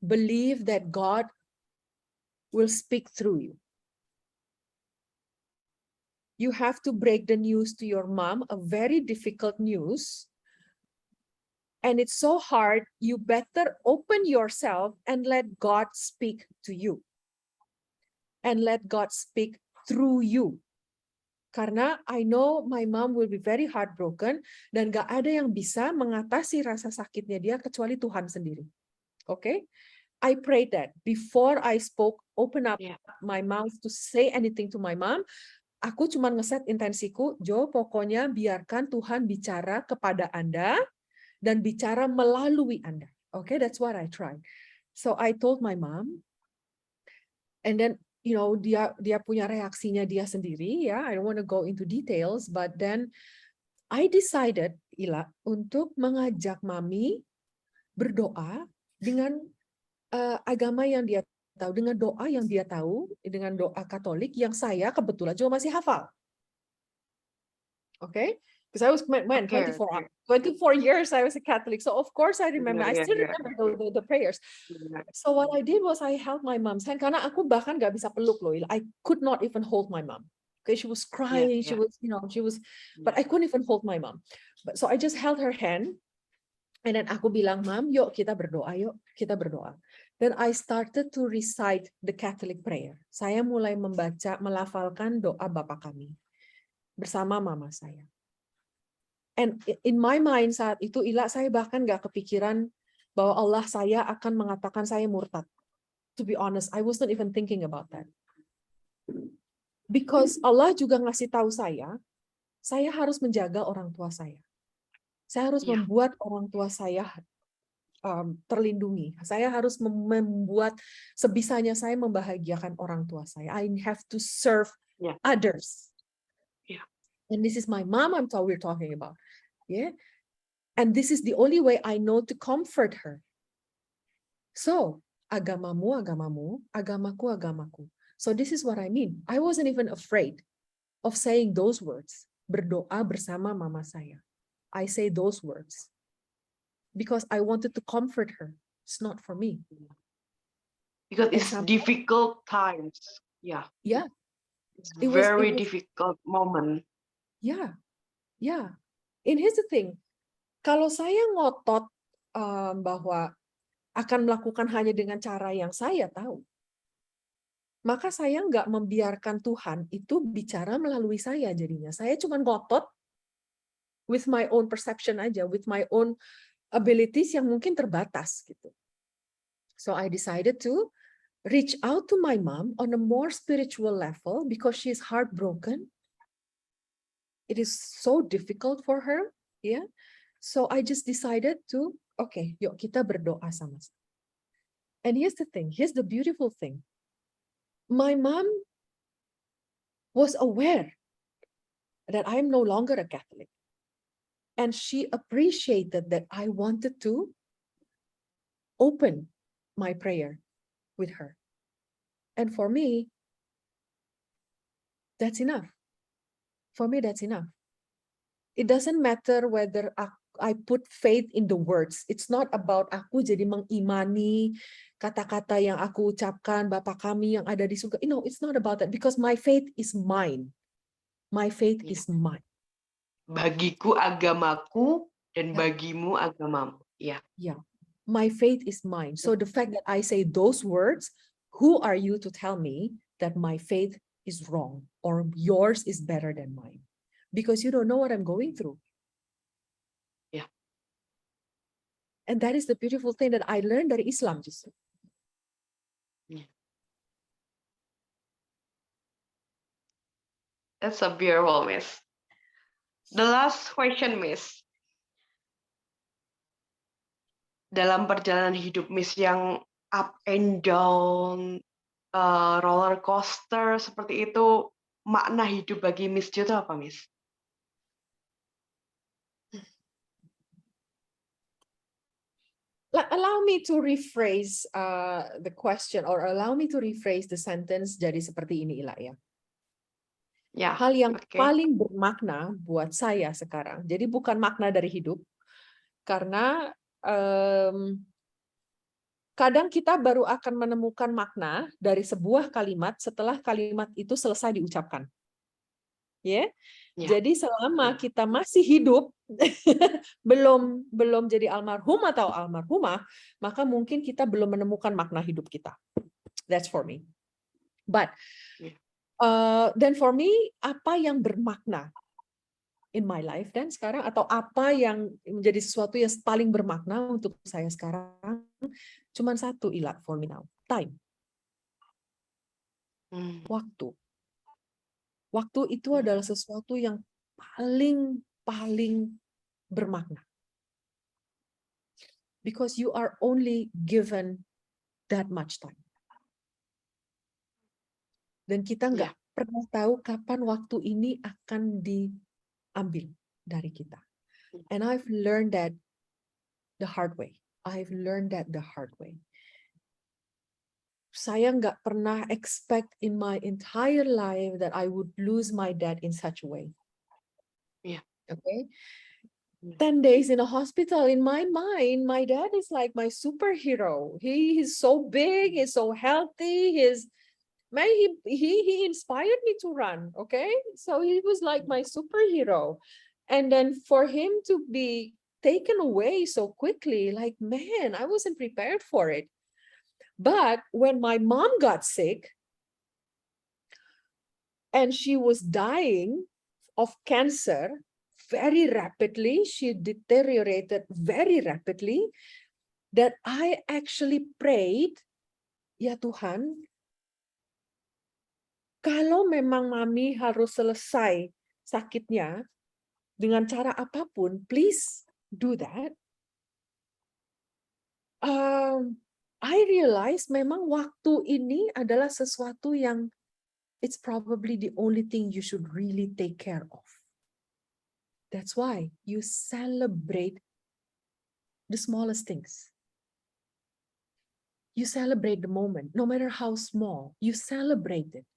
believe that God will speak through you. You have to break the news to your mom, a very difficult news. And it's so hard. You better open yourself and let God speak to you. And let God speak through you. Karena I know my mom will be very heartbroken dan gak ada yang bisa mengatasi rasa sakitnya dia kecuali Tuhan sendiri. Okay? I prayed that before I open up my mouth to say anything to my mom. Aku cuma ngeset intensiku, Jo, pokoknya biarkan Tuhan bicara kepada Anda dan bicara melalui Anda. Okay, that's what I tried. So I told my mom, and then dia punya reaksinya dia sendiri ya. I don't want to go into details, but then I decided, Ila, untuk mengajak mami berdoa dengan agama yang dia tahu, dengan doa yang dia tahu, dengan doa Katolik yang saya kebetulan juga masih hafal. Okay? because I was man Oke, 24 years I was a Catholic, so of course I remember. I iya still iya, remember the prayers. iya. So what I did was I held my mom's hand karena aku bahkan nggak bisa peluk loh. I could not even hold my mom. Okay, she was Iya crying. She iya, was, but iya. I couldn't even hold my mom. So I just held her hand, and then aku bilang, Mom, yuk kita berdoa. Then I started to recite the Catholic prayer. Saya mulai melafalkan doa Bapa Kami bersama mama saya. And in my mind saat itu, Ila, saya bahkan nggak kepikiran bahwa Allah saya akan mengatakan saya murtad. To be honest, I was not even thinking about that. Because Allah juga ngasih tahu saya harus menjaga orang tua saya. Saya harus Iya. membuat orang tua saya terlindungi. Saya harus membuat sebisanya saya membahagiakan orang tua saya. I have to serve Iya. others. Iya. And this is my mom we're talking about. Yeah. And this is the only way I know to comfort her. So, agamamu, agamamu, agamaku, agamaku. So this is what I mean. I wasn't even afraid of saying those words. Berdoa bersama mama saya. I say those words because I wanted to comfort her. It's not for me. Because And it's difficult times. Yeah. Yeah. It's It was very difficult moment. Yeah. And here's the thing. Kalau saya ngotot bahwa akan melakukan hanya dengan cara yang saya tahu, maka saya nggak membiarkan Tuhan itu bicara melalui saya jadinya. Saya cuma ngotot with my own perception aja, with my own abilities yang mungkin terbatas gitu. So I decided to reach out to my mom on a more spiritual level because she's heartbroken. It is so difficult for her, yeah. So I just decided to, okay, yuk kita berdoa sama-sama. And here's the thing, here's the beautiful thing. My mom was aware that I'm no longer a Catholic. And she appreciated that I wanted to open my prayer with her. And for me, that's enough. For me, that's enough. It doesn't matter whether I put faith in the words. It's not about aku jadi mengimani kata-kata yang aku ucapkan, Bapa Kami yang ada di surga. No, it's not about that because my faith is mine. My faith is mine. Bagiku agamaku dan bagimu agamamu. Yeah. Yeah. My faith is mine. So the fact that I say those words, who are you to tell me that my faith is wrong or yours is better than mine? Because you don't know what I'm going through. Yeah. And that is the beautiful thing that I learned dari Islam justru. Yeah. That's a beautiful, Miss. The last question, Miss. Dalam perjalanan hidup Miss yang up and down, roller coaster seperti itu, makna hidup bagi Miss Jo itu apa, Miss? Allow me to rephrase the question or allow me to rephrase the sentence jadi seperti ini, Ila, ya. Ya. Hal yang paling bermakna buat saya sekarang, jadi bukan makna dari hidup, karena kadang kita baru akan menemukan makna dari sebuah kalimat setelah kalimat itu selesai diucapkan. Ya. Jadi selama kita masih hidup, belum jadi almarhum atau almarhumah, maka mungkin kita belum menemukan makna hidup kita. That's for me. But then for me, apa yang bermakna in my life dan sekarang, atau apa yang menjadi sesuatu yang paling bermakna untuk saya sekarang, cuman satu, Ila, for me now, time. Waktu. Waktu itu adalah sesuatu yang paling bermakna. Because you are only given that much time. Dan kita nggak pernah tahu kapan waktu ini akan diambil dari kita. And I've learned that the hard way. Saya nggak pernah expect in my entire life that I would lose my dad in such a way. Yeah. Okay. 10 days in a hospital. In my mind, my dad is like my superhero. He is so big, he's so healthy, he inspired me to run. Okay. So he was like my superhero. And then for him to be taken away so quickly, like, man, I wasn't prepared for it. But when my mom got sick and she was dying of cancer very rapidly, she deteriorated very rapidly, that I actually prayed, ya Tuhan, kalau memang mami harus selesai sakitnya dengan cara apapun, please do that. I realize memang waktu ini adalah sesuatu yang it's probably the only thing you should really take care of. That's why you celebrate the smallest things. You celebrate the moment, no matter how small, you celebrate it.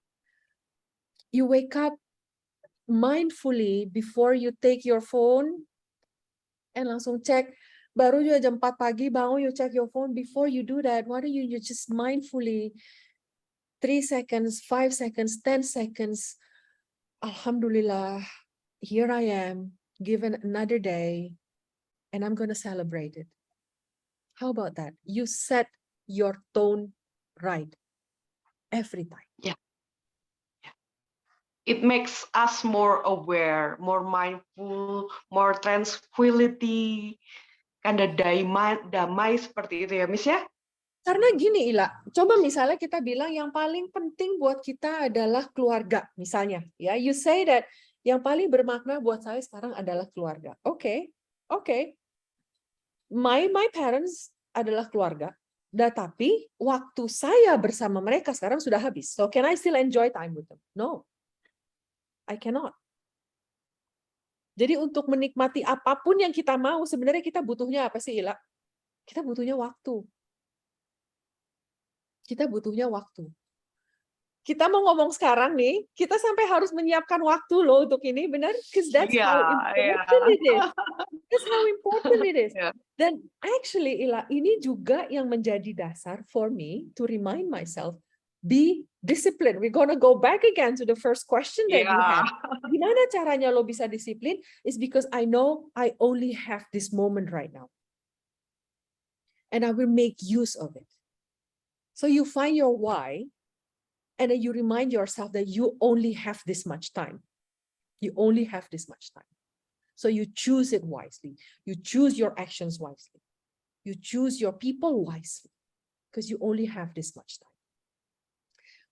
You wake up mindfully before you take your phone and langsung cek. Baru juga jam 4 pagi bangun, you check your phone. Before you do that, why don't you just mindfully 3 seconds, 5 seconds, 10 seconds. Alhamdulillah, here I am, given another day, and I'm going to celebrate it. How about that? You set your tone right every time. Yeah. It makes us more aware, more mindful, more tranquility, damai seperti itu ya, Miss ya? Karena gini, Ila, coba misalnya kita bilang yang paling penting buat kita adalah keluarga, misalnya. Ya, you say that yang paling bermakna buat saya sekarang adalah keluarga. Oke. My parents adalah keluarga, tetapi waktu saya bersama mereka sekarang sudah habis. So can I still enjoy time with them? No, I cannot. Jadi untuk menikmati apapun yang kita mau, sebenarnya kita butuhnya apa sih, Ila? Kita butuhnya waktu. Kita butuhnya waktu. Kita mau ngomong sekarang nih, kita sampai harus menyiapkan waktu loh untuk ini, benar? Because that's how important it is. That's how important it is. Yeah. Dan actually, Ila, ini juga yang menjadi dasar for me to remind myself, be disciplined. We're gonna go back again to the first question that you had. Gimana caranya lo bisa disiplin? Is because I know I only have this moment right now. And I will make use of it. So you find your why, and then you remind yourself that you only have this much time. You only have this much time. So you choose it wisely. You choose your actions wisely. You choose your people wisely, because you only have this much time.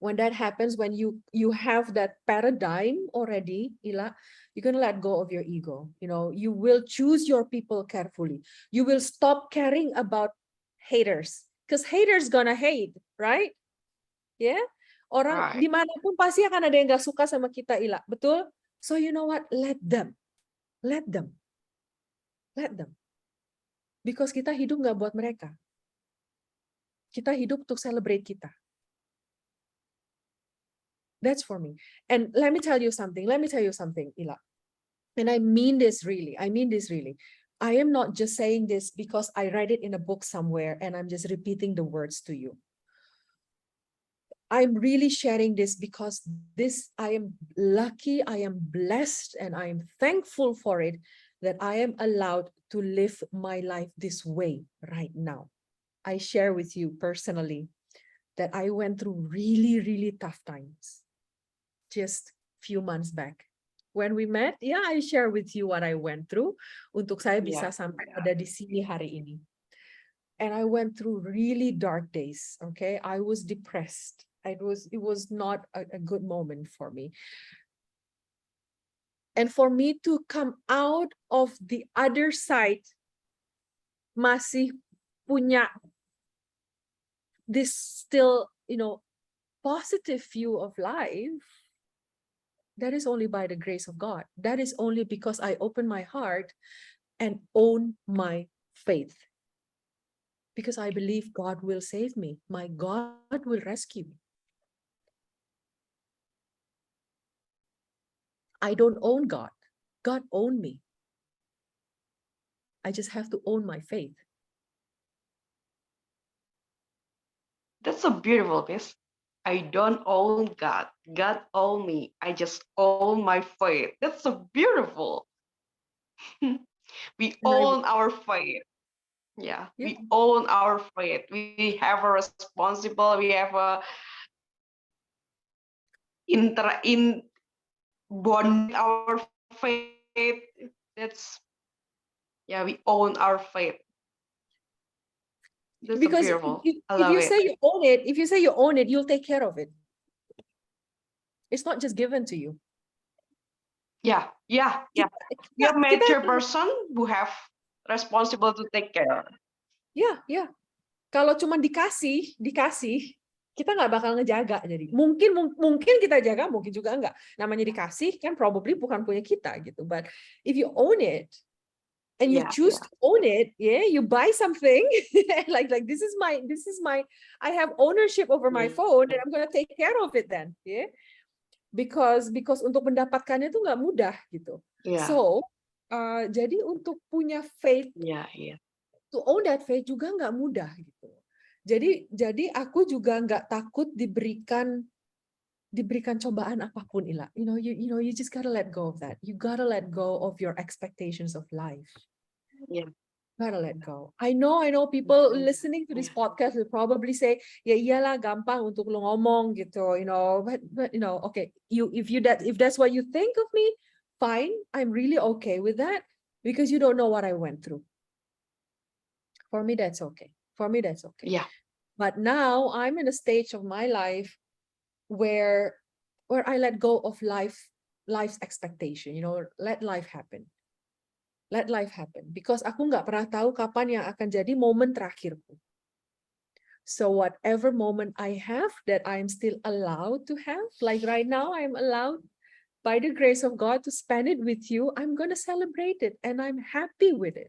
When that happens, when you have that paradigm already, Ila, you're going to let go of your ego. You will choose your people carefully. You will stop caring about haters, because haters gonna hate, right? Yeah? Orang dimanapun pasti akan ada yang gak suka sama kita, Ila. Betul? So you know what? Let them. Because kita hidup gak buat mereka. Kita hidup untuk celebrate kita. That's for me. And let me tell you something, Ila. And I mean this really. I am not just saying this because I read it in a book somewhere and I'm just repeating the words to you. I'm really sharing this because I am lucky, I am blessed, and I am thankful for it that I am allowed to live my life this way right now. I share with you personally that I went through really, really tough times just few months back. When we met, I share with you what I went through untuk saya bisa sampai ada di sini hari ini. And I went through really dark days, okay? I was depressed. It was not a good moment for me. And for me to come out of the other side, masih punya this still, positive view of life, that is only by the grace of God. That is only because I open my heart and own my faith. Because I believe God will save me. My God will rescue me. I don't own God. God owned me. I just have to own my faith. That's so beautiful, Miss. I don't own God. God own me. I just own my faith. That's so beautiful. We And I, own our faith. Yeah, yeah, we own our faith. We have a responsible. We have a in bond our faith. That's yeah. We own our faith. That's so because beautiful. I if love you it. say you own it, if you say you own it, you'll take care of it. It's not just given to you. Yeah, yeah, yeah. We are mature person who have responsible to take care. Ya. Kalau cuma dikasih, kita nggak bakal ngejaga. Jadi mungkin kita jaga, mungkin juga enggak. Namanya dikasih kan probably bukan punya kita gitu. But if you own it and you choose to own it, you buy something like this is my I have ownership over my phone and I'm gonna take care of it then, because untuk mendapatkannya itu nggak mudah gitu. So jadi untuk punya faith, to own that faith juga nggak mudah gitu. Jadi aku juga nggak takut diberikan cobaan apapun, Ila. You just gotta let go of that. You gotta let go of your expectations of life. Gotta let go. I know people listening to this podcast will probably say, ya iyalah gampang untuk lo ngomong gitu, but okay, if that's what you think of me, fine. I'm really okay with that because you don't know what I went through. For me, that's okay. Yeah. But now I'm in a stage of my life where I let go of life's expectation. Let life happen. Let life happen. Because aku nggak pernah tahu kapan yang akan jadi momen terakhirku. So whatever moment I have that I'm still allowed to have, like right now, I'm allowed by the grace of God to spend it with you. I'm gonna celebrate it, and I'm happy with it.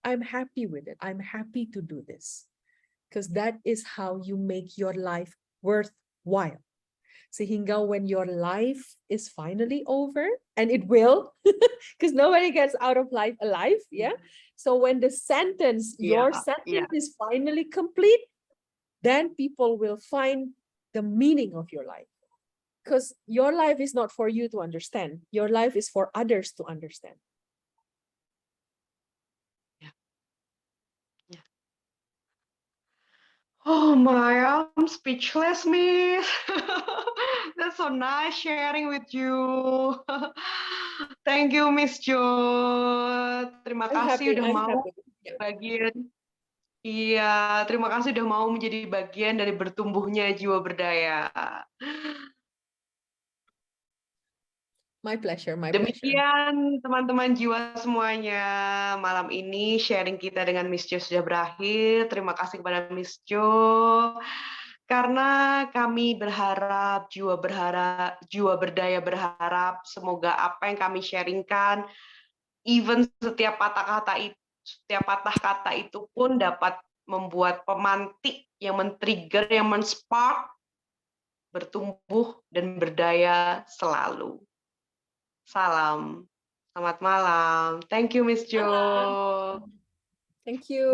I'm happy to do this. Because that is how you make your life worthwhile. Sehingga when your life is finally over, and it will, because nobody gets out of life alive, So when the sentence, your sentence is finally complete, then people will find the meaning of your life. Because your life is not for you to understand. Your life is for others to understand. Oh my, I'm speechless, Miss. That's so nice sharing with you. Thank you, Miss Jo. Terima kasih udah mau bagian. Iya, terima kasih udah mau menjadi bagian dari bertumbuhnya jiwa berdaya. My pleasure. Demikian teman-teman jiwa semuanya, malam ini sharing kita dengan Miss Jo sudah berakhir. Terima kasih kepada Miss Jo, karena kami berharap, jiwa berdaya berharap semoga apa yang kami sharingkan, even setiap patah kata itu pun dapat membuat pemantik yang men-trigger, yang men-spark, bertumbuh dan berdaya selalu. Salam. Selamat malam. Thank you, Miss Jo. Thank you.